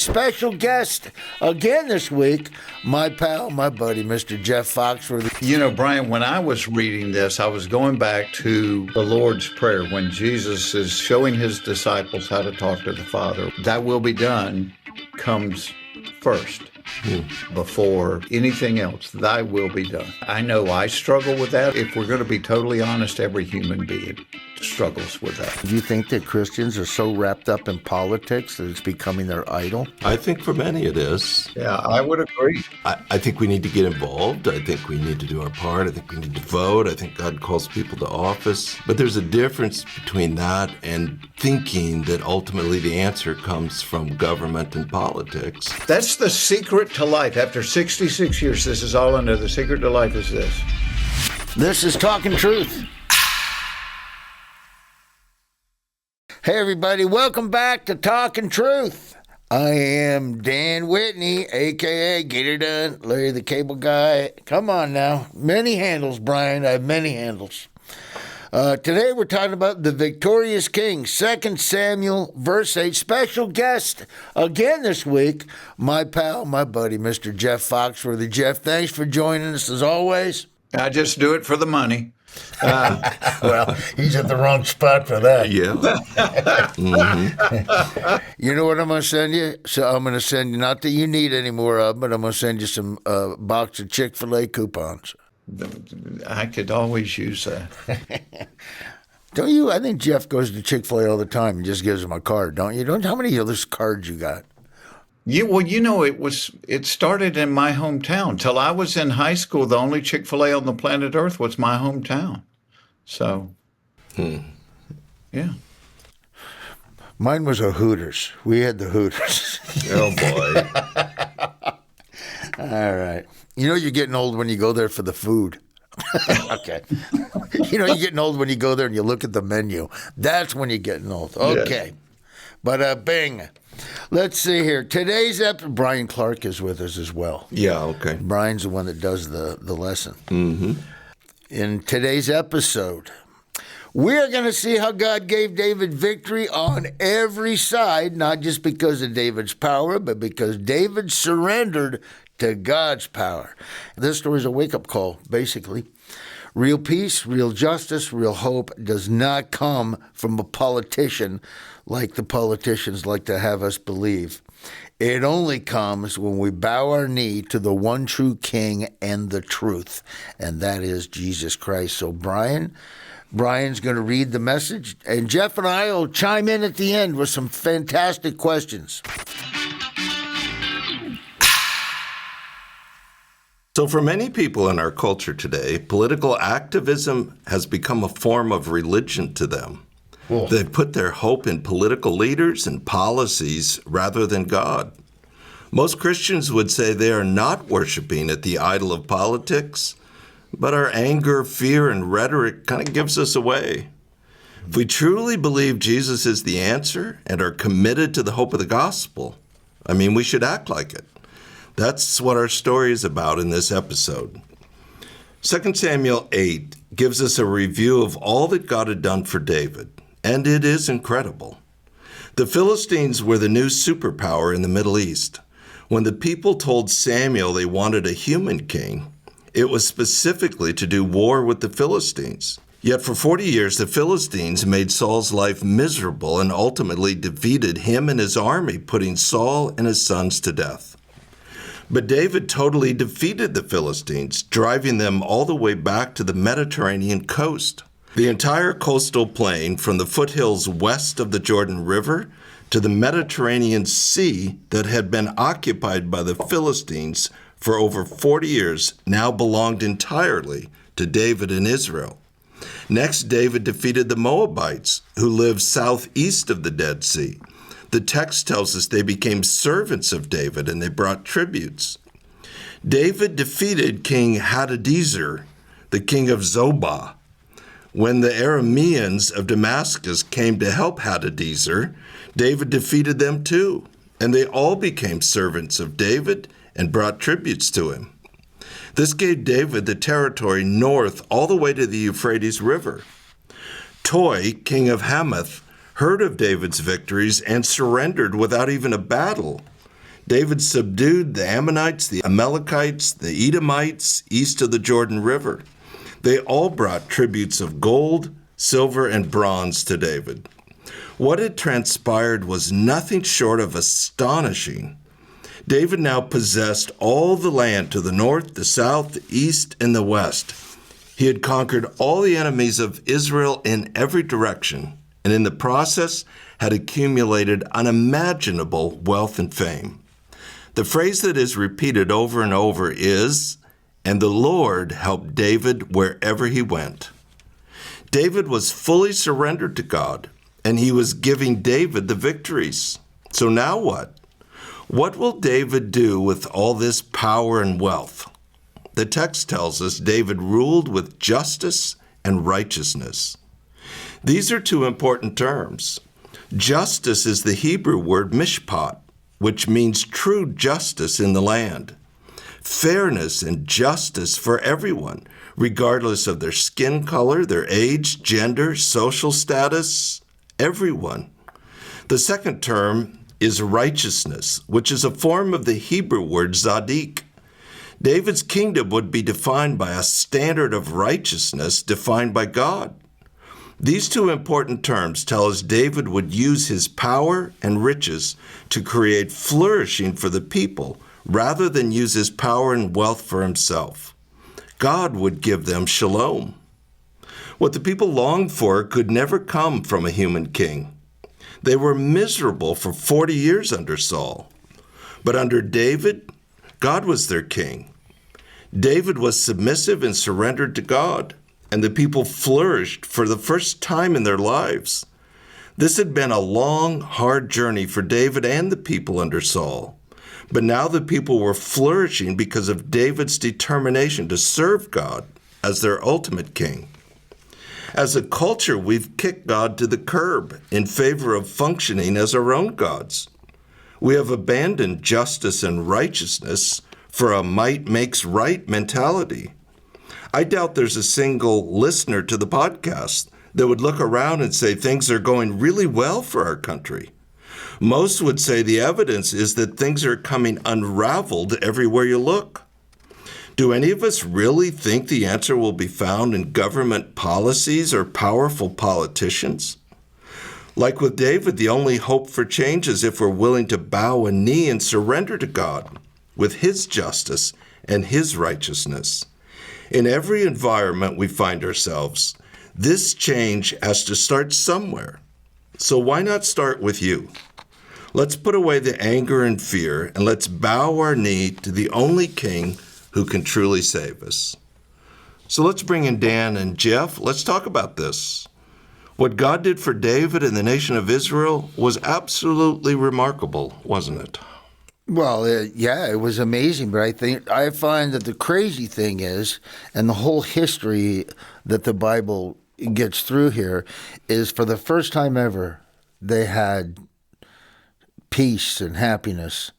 Special guest again this week, my pal, my buddy, Mr. Jeff Foxworthy. You know, Bryan, when I was reading this, I was going back to the Lord's Prayer when Jesus is showing his disciples how to talk to the Father. Thy will be done comes first. Before anything else, thy will be done. I know I struggle with that. If we're going to be totally honest, every human being struggles with that. Do you think that Christians are so wrapped up in politics that it's becoming their idol? I think for many it is. Yeah, I would agree. I think we need to get involved. I think we need to do our part. I think we need to vote. I think God calls people to office. But there's a difference between that and thinking that ultimately the answer comes from government and politics. That's the secret to life. After 66 years, this is all I know. The secret to life is this. This is Talk'N Truth. Hey, everybody. Welcome back to Talk'N Truth. I am Dan Whitney, a.k.a. Get It Done, Larry the Cable Guy. Come on now. Many handles, Bryan. I have many handles. Today we're talking about the victorious king, 2 Samuel, verse 8. Special guest again this week, my pal, my buddy, Mr. Jeff Foxworthy. Jeff, thanks for joining us as always. I just do it for the money. Well, he's at the wrong spot for that. Yeah. You know what I'm going to send you? So I'm going to send you, not that you need any more of them, but I'm going to send you some box of Chick-fil-A coupons. I could always use that. Don't you? I think Jeff goes to Chick-fil-A all the time and just gives him a card, don't you? How many other cards you got? Well, you know, it started in my hometown. Till I was in high school, the only Chick-fil-A on the planet Earth was my hometown. So, yeah. Mine was a Hooters. We had the Hooters. Oh, boy. All right. You know you're getting old when you go there for the food. Okay. You know you're getting old when you go there and you look at the menu. That's when you're getting old. Okay. Yes. But bing. Let's see here. Today's episode, Bryan Clark is with us as well. Yeah, okay. Bryan's the one that does the lesson. Mm-hmm. In today's episode, we're going to see how God gave David victory on every side, not just because of David's power, but because David surrendered to God's power. This story is a wake-up call, basically. Real peace, real justice, real hope does not come from a politician like the politicians like to have us believe. It only comes when we bow our knee to the one true King and the truth, and that is Jesus Christ. So Bryan's going to read the message, and Jeff and I will chime in at the end with some fantastic questions. So for many people in our culture today, political activism has become a form of religion to them. Cool. They put their hope in political leaders and policies rather than God. Most Christians would say they are not worshiping at the idol of politics, but our anger, fear, and rhetoric kind of gives us away. If we truly believe Jesus is the answer and are committed to the hope of the gospel, we should act like it. That's what our story is about in this episode. 2 Samuel 8 gives us a review of all that God had done for David, and it is incredible. The Philistines were the new superpower in the Middle East. When the people told Samuel they wanted a human king, it was specifically to do war with the Philistines. Yet for 40 years, the Philistines made Saul's life miserable and ultimately defeated him and his army, putting Saul and his sons to death. But David totally defeated the Philistines, driving them all the way back to the Mediterranean coast. The entire coastal plain, from the foothills west of the Jordan River to the Mediterranean Sea that had been occupied by the Philistines for over 40 years, now belonged entirely to David and Israel. Next, David defeated the Moabites, who lived southeast of the Dead Sea. The text tells us they became servants of David and they brought tributes. David defeated King Hadadezer, the king of Zobah. When the Arameans of Damascus came to help Hadadezer, David defeated them too, and they all became servants of David and brought tributes to him. This gave David the territory north all the way to the Euphrates River. Toi, king of Hamath, heard of David's victories and surrendered without even a battle. David subdued the Ammonites, the Amalekites, the Edomites east of the Jordan River. They all brought tributes of gold, silver, and bronze to David. What had transpired was nothing short of astonishing. David now possessed all the land to the north, the south, the east, and the west. He had conquered all the enemies of Israel in every direction, and in the process had accumulated unimaginable wealth and fame. The phrase that is repeated over and over is, "And the Lord helped David wherever he went." David was fully surrendered to God, and he was giving David the victories. So now what? What will David do with all this power and wealth? The text tells us David ruled with justice and righteousness. These are two important terms. Justice is the Hebrew word mishpat, which means true justice in the land. Fairness and justice for everyone, regardless of their skin color, their age, gender, social status, everyone. The second term is righteousness, which is a form of the Hebrew word tzaddik. David's kingdom would be defined by a standard of righteousness defined by God. These two important terms tell us David would use his power and riches to create flourishing for the people rather than use his power and wealth for himself. God would give them shalom. What the people longed for could never come from a human king. They were miserable for 40 years under Saul. But under David, God was their king. David was submissive and surrendered to God, and the people flourished for the first time in their lives. This had been a long, hard journey for David and the people under Saul. But now the people were flourishing because of David's determination to serve God as their ultimate king. As a culture, we've kicked God to the curb in favor of functioning as our own gods. We have abandoned justice and righteousness for a might makes right mentality. I doubt there's a single listener to the podcast that would look around and say things are going really well for our country. Most would say the evidence is that things are coming unraveled everywhere you look. Do any of us really think the answer will be found in government policies or powerful politicians? Like with David, the only hope for change is if we're willing to bow a knee and surrender to God with his justice and his righteousness. In every environment we find ourselves, this change has to start somewhere. So why not start with you? Let's put away the anger and fear, and let's bow our knee to the only King who can truly save us. So let's bring in Dan and Jeff. Let's talk about this. What God did for David and the nation of Israel was absolutely remarkable, wasn't it? Well, yeah, it was amazing. But I find that the crazy thing is, and the whole history that the Bible gets through here, is for the first time ever, they had peace and happiness,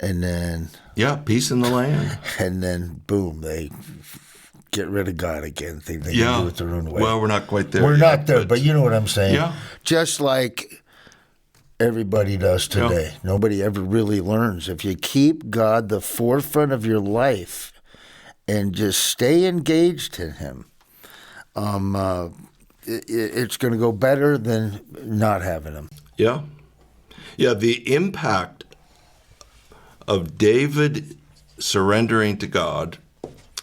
and then peace in the land, and then boom, they get rid of God again. Think they can do it their own way. Well, we're not quite there. We're not there, but you know what I'm saying. Yeah, just like everybody does today. Yeah. Nobody ever really learns. If you keep God the forefront of your life and just stay engaged in Him, it's going to go better than not having Him. Yeah. Yeah, the impact of David surrendering to God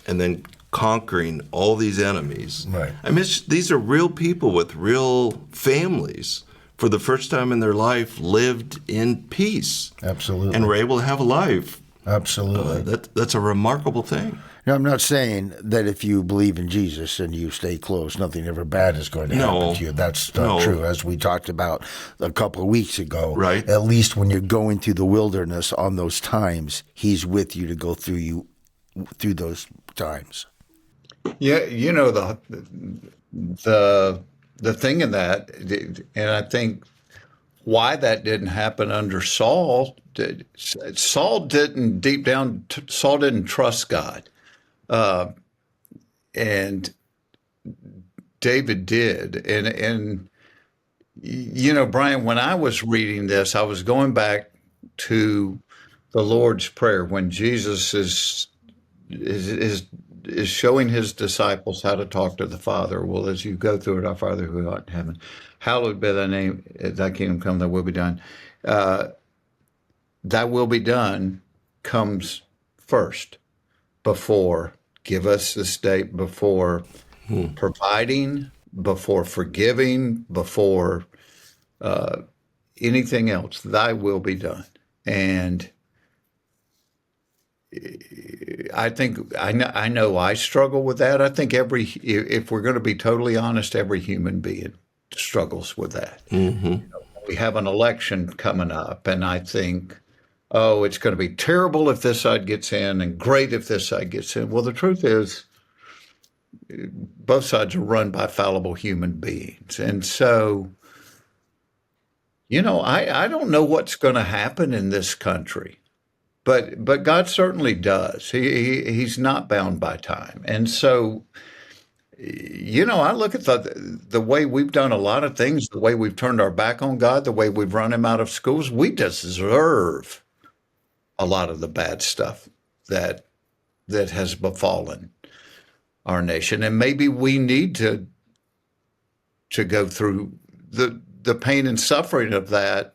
and then conquering all these enemies. Right. I mean, these are real people with real families. For the first time in their life, lived in peace. Absolutely. And were able to have a life. Absolutely. That's a remarkable thing. Now, I'm not saying that if you believe in Jesus and you stay close, nothing ever bad is going to happen to you. That's not true, as we talked about a couple of weeks ago. Right. At least when you're going through the wilderness on those times, He's with you to go through those times. Yeah, you know, the thing in that, and I think why that didn't happen under Saul, Saul didn't trust God. And David did. And you know, Bryan, when I was reading this, I was going back to the Lord's Prayer when Jesus is showing his disciples how to talk to the Father. Well, as you go through it, our Father who art in heaven, hallowed be thy name, thy kingdom come, thy will be done. Thy will be done comes first before give us this day, before providing, before forgiving, before anything else. Thy will be done. And I think I know I struggle with that. I think if we're going to be totally honest, every human being struggles with that. Mm-hmm. We have an election coming up, and I think, oh, it's going to be terrible if this side gets in and great if this side gets in. Well, the truth is, both sides are run by fallible human beings. And so, I don't know what's going to happen in this country. But God certainly does. He's not bound by time. And so, I look at the way we've done a lot of things, the way we've turned our back on God, the way we've run him out of schools. We deserve a lot of the bad stuff that has befallen our nation. And maybe we need to go through the pain and suffering of that,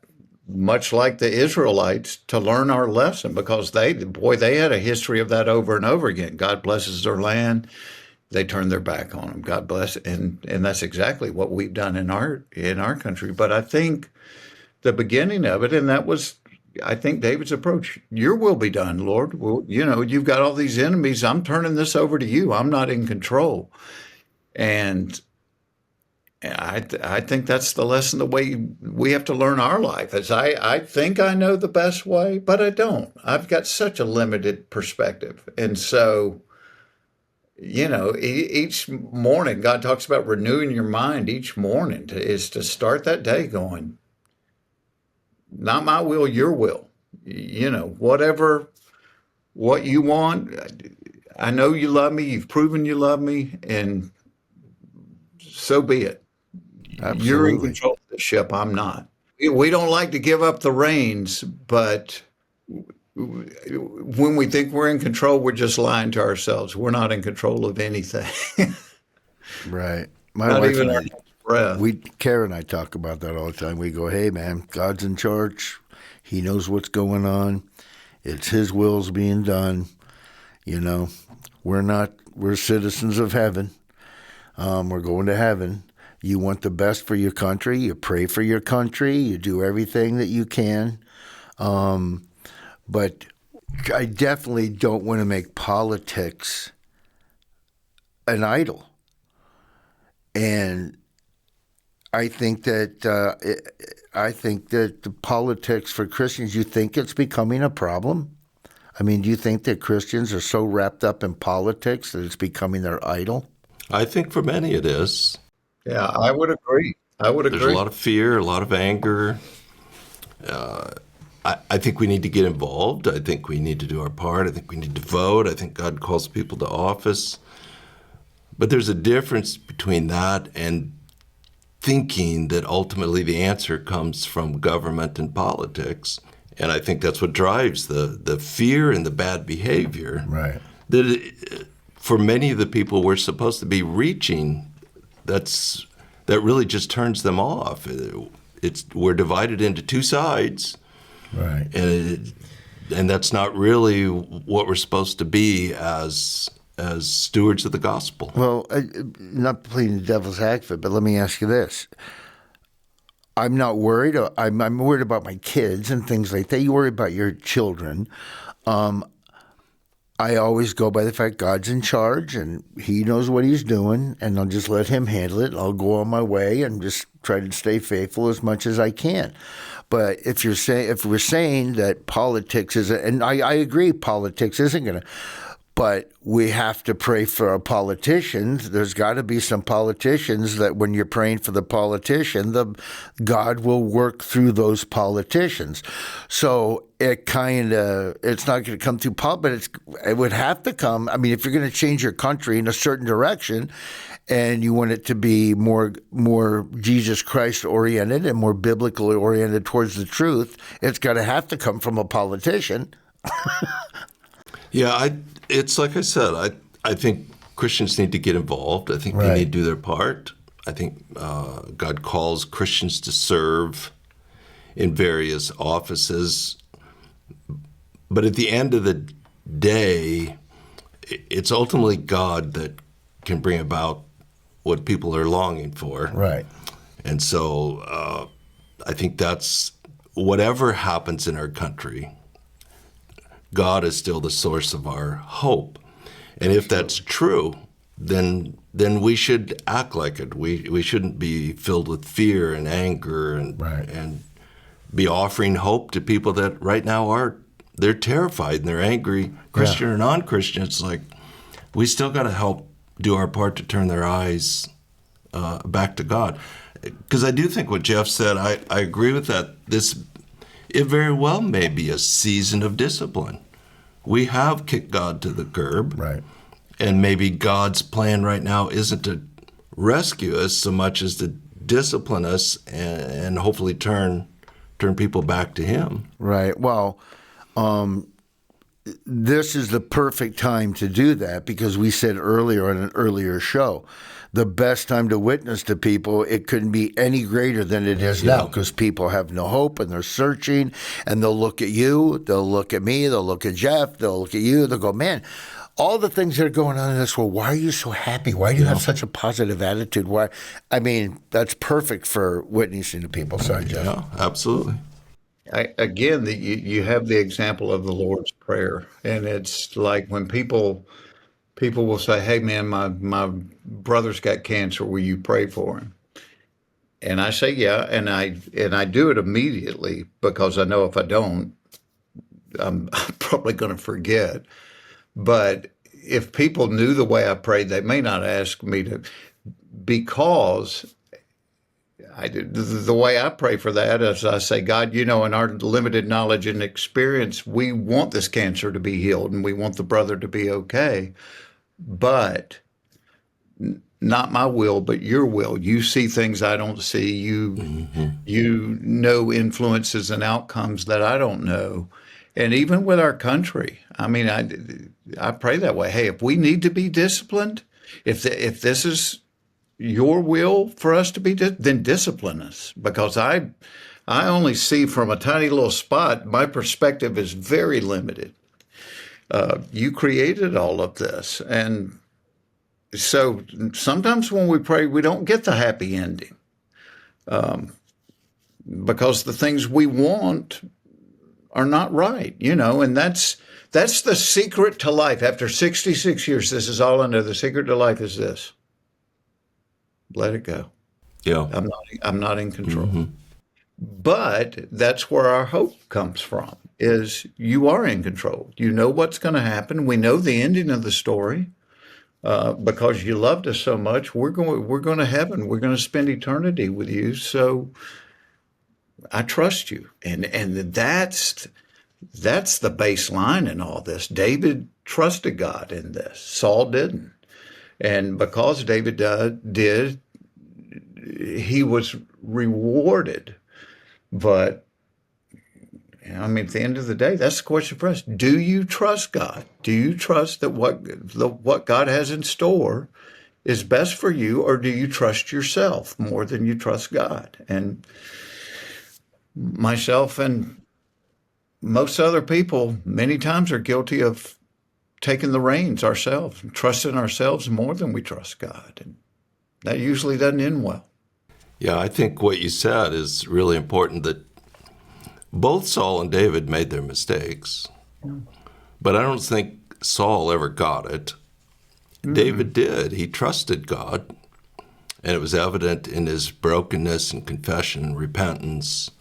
much like the Israelites, to learn our lesson, because they had a history of that over and over again. God blesses their land. They turn their back on him. God bless. And that's exactly what we've done in our country. But I think the beginning of it, and that was, I think, David's approach. Your will be done, Lord. Well, you've got all these enemies. I'm turning this over to you. I'm not in control. And I think that's the lesson, the way we have to learn our life. As I think I know the best way, but I don't. I've got such a limited perspective. And so, each morning, God talks about renewing your mind each morning is to start that day going, not my will, your will. What you want. I know you love me. You've proven you love me. And so be it. Absolutely. You're in control of the ship. I'm not. We don't like to give up the reins, but when we think we're in control, we're just lying to ourselves. We're not in control of anything. Right. My Not wife even and our breath. Kara and I talk about that all the time. We go, hey, man, God's in charge. He knows what's going on. It's his will's being done. We're citizens of heaven. We're going to heaven. You want the best for your country. You pray for your country. You do everything that you can. But I definitely don't want to make politics an idol. And I think that the politics for Christians, you think it's becoming a problem? I mean, do you think that Christians are so wrapped up in politics that it's becoming their idol? I think for many it is. Yeah, I would agree. There's a lot of fear, a lot of anger. I think we need to get involved. I think we need to do our part. I think we need to vote. I think God calls people to office. But there's a difference between that and thinking that ultimately the answer comes from government and politics. And I think that's what drives the fear and the bad behavior. Right. For many of the people we're supposed to be reaching, that really just turns them off. We're divided into two sides. Right. And that's not really what we're supposed to be as stewards of the gospel. Well, not playing the devil's advocate, but let me ask you this. I'm not worried. I'm worried about my kids and things like that. You worry about your children. I always go by the fact God's in charge and he knows what he's doing, and I'll just let him handle it. I'll go on my way and just try to stay faithful as much as I can. But if we're saying that politics isn't, and I agree, politics isn't going to, but we have to pray for our politicians. There's got to be some politicians that when you're praying for the politician, God will work through those politicians. So it's not going to come through politics, but it would have to come. I mean, if you're going to change your country in a certain direction and you want it to be more Jesus Christ oriented and more biblically oriented towards the truth, it's got to have to come from a politician. Yeah, it's like I said, I think Christians need to get involved. I think Right. they need to do their part. I think God calls Christians to serve in various offices. But at the end of the day, it's ultimately God that can bring about what people are longing for. Right. And so I think that's whatever happens in our country, God is still the source of our hope. And if that's true, then we should act like it. We shouldn't be filled with fear and anger and be offering hope to people that right now they're terrified and they're angry, Christian or non-Christian. It's like we still got to help do our part to turn their eyes back to God. Because I do think what Jeff said, I agree with that. It very well may be a season of discipline. We have kicked God to the curb. Right. And maybe God's plan right now isn't to rescue us so much as to discipline us and hopefully turn people back to Him. Right. Well, this is the perfect time to do that because we said earlier in an earlier show, the best time to witness to people, it couldn't be any greater than it is now because people have no hope and they're searching and they'll look at you, they'll look at me, they'll look at Jeff, they'll look at you, they'll go, man, all the things that are going on in this world, why are you so happy? Why do you have such a positive attitude? Why? I mean, that's perfect for witnessing to people. Sorry, Jeff. Yeah, absolutely. Again, you have the example of the Lord's Prayer, and it's like when people will say, "Hey, man, my brother's got cancer. Will you pray for him?" And I say, "Yeah," and I do it immediately because I know if I don't, I'm probably going to forget. But if people knew the way I prayed, they may not ask me to, because the way I pray for that is I say, God, in our limited knowledge and experience, we want this cancer to be healed and we want the brother to be okay, but not my will, but your will. You see things I don't see. You know influences and outcomes that I don't know. And even with our country, I mean, I pray that way. Hey, if we need to be disciplined, if this is your will for us to be, then discipline us. Because I only see from a tiny little spot. My perspective is very limited. You created all of this. And so sometimes when we pray, we don't get the happy ending. Because the things we want are not right, and that's the secret to life. After 66 years, this is all I know. The secret to life is this. Let it go. Yeah. I'm not in control. Mm-hmm. But that's where our hope comes from, is you are in control. You know what's going to happen. We know the ending of the story. Because you loved us so much, we're going to heaven. We're going to spend eternity with you. So I trust you. And that's the baseline in all this. David trusted God in this. Saul didn't. And because David did, he was rewarded. But, at the end of the day, that's the question for us. Do you trust God? Do you trust that what God has in store is best for you, or do you trust yourself more than you trust God? And myself and most other people many times are guilty of taking the reins ourselves, trusting ourselves more than we trust God. And that usually doesn't end well. Yeah, I think what you said is really important, that both Saul and David made their mistakes, but I don't think Saul ever got it. Mm-hmm. David did. He trusted God, and it was evident in his brokenness and confession and repentance.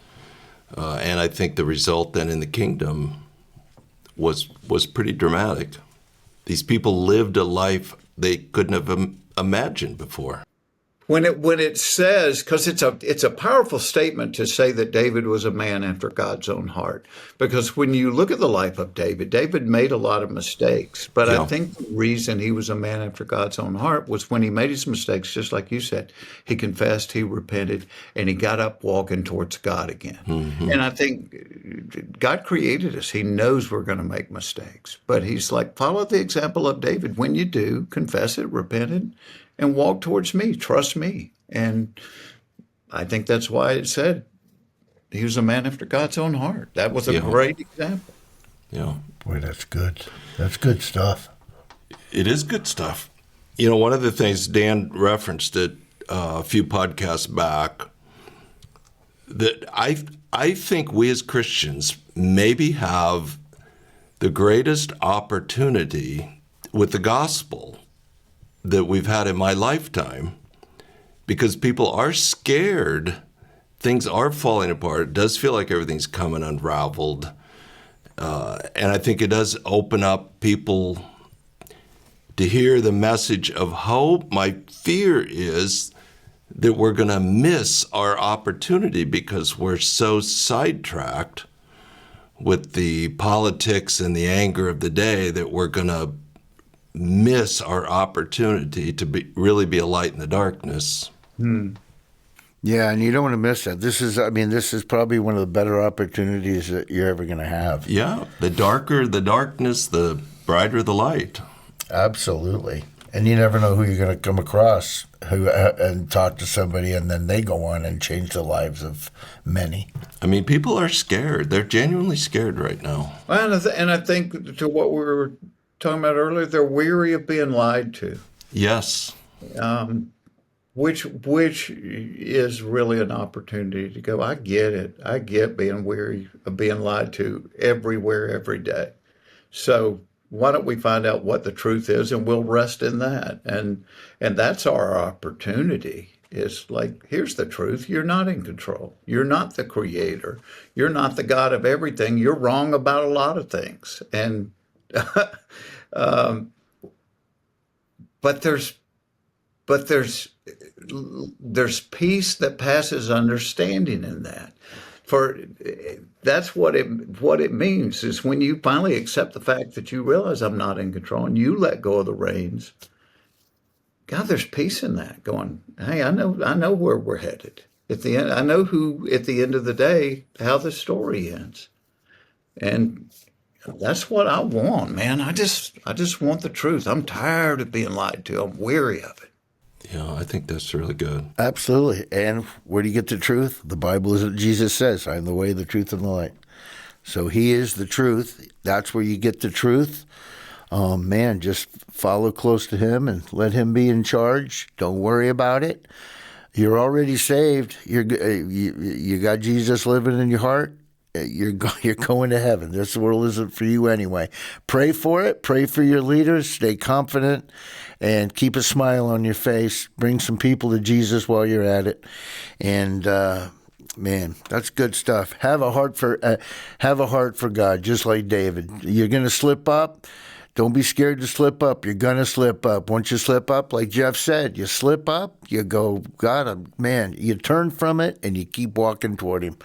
And I think the result then in the kingdom was pretty dramatic. These people lived a life they couldn't have imagined before. when it says, because it's a powerful statement to say that David was a man after God's own heart. Because when you look at the life of David made a lot of mistakes. But I think the reason he was a man after God's own heart was when he made his mistakes, just like you said, he confessed, he repented, and he got up walking towards God again. Mm-hmm. And I think God created us. He knows we're going to make mistakes. But he's like, follow the example of David. When you do, confess it, repent it, and walk towards me, trust me. And I think that's why it said he was a man after God's own heart. That was a great example. Yeah. Boy, that's good. That's good stuff. It is good stuff. You know, one of the things Dan referenced it a few podcasts back, that I think we as Christians maybe have the greatest opportunity with the gospel that we've had in my lifetime, because people are scared. Things are falling apart. It does feel like everything's coming unraveled. And I think it does open up people to hear the message of hope. My fear is that we're going to miss our opportunity because we're so sidetracked with the politics and the anger of the day that we're going to miss our opportunity to really be a light in the darkness. Yeah, and you don't want to miss that. This is probably one of the better opportunities that you're ever going to have. Yeah, the darker the darkness, the brighter the light. Absolutely. And you never know who you're going to come across and talk to somebody, and then they go on and change the lives of many. I mean, people are scared. They're genuinely scared right now. Well, and I think to what we were talking about earlier, they're weary of being lied to. Yes. Which is really an opportunity to go, I get it. I get being weary of being lied to everywhere, every day. So why don't we find out what the truth is, and we'll rest in that. And that's our opportunity. It's like, here's the truth. You're not in control. You're not the creator. You're not the God of everything. You're wrong about a lot of things. And but there's peace that passes understanding in that. For that's what it means, is when you finally accept the fact that you realize I'm not in control and you let go of the reins. God, there's peace in that. Going, hey, I know where we're headed. At the end, I know who at the end of the day how the story ends, and that's what I want, man. I just want the truth. I'm tired of being lied to. I'm weary of it. Yeah, I think that's really good. Absolutely. And where do you get the truth? The Bible is what Jesus says. I am the way, the truth, and the light. So he is the truth. That's where you get the truth. Man, just follow close to him and let him be in charge. Don't worry about it. You're already saved. You got Jesus living in your heart. You're going to heaven. This world isn't for you anyway. Pray for it. Pray for your leaders. Stay confident and keep a smile on your face. Bring some people to Jesus while you're at it. And man, that's good stuff. Have a heart for God, just like David. You're going to slip up. Don't be scared to slip up. You're going to slip up. Once you slip up, like Jeff said, you slip up, you go, God, man, you turn from it and you keep walking toward him.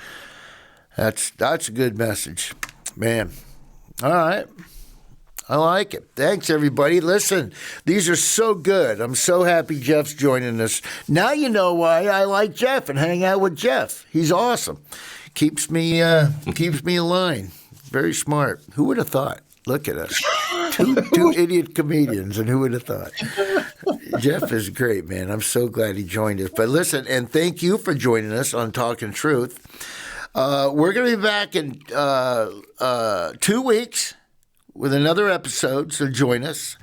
That's a good message, man. All right. I like it. Thanks, everybody. Listen, these are so good. I'm so happy Jeff's joining us. Now you know why I like Jeff and hang out with Jeff. He's awesome. Keeps me in line. Very smart. Who would have thought? Look at us. Two idiot comedians, and who would have thought? Jeff is great, man. I'm so glad he joined us. But listen, and thank you for joining us on Talk'N Truth. We're going to be back in 2 weeks with another episode, so join us.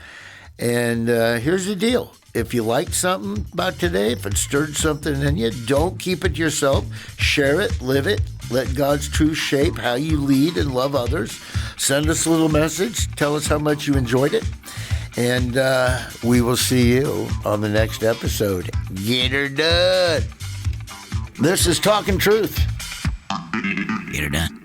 And here's the deal. If you liked something about today, if it stirred something in you, don't keep it to yourself. Share it, live it. Let God's truth shape how you lead and love others. Send us a little message. Tell us how much you enjoyed it. And we will see you on the next episode. Get her done. This is Talk'N Truth. Get her done.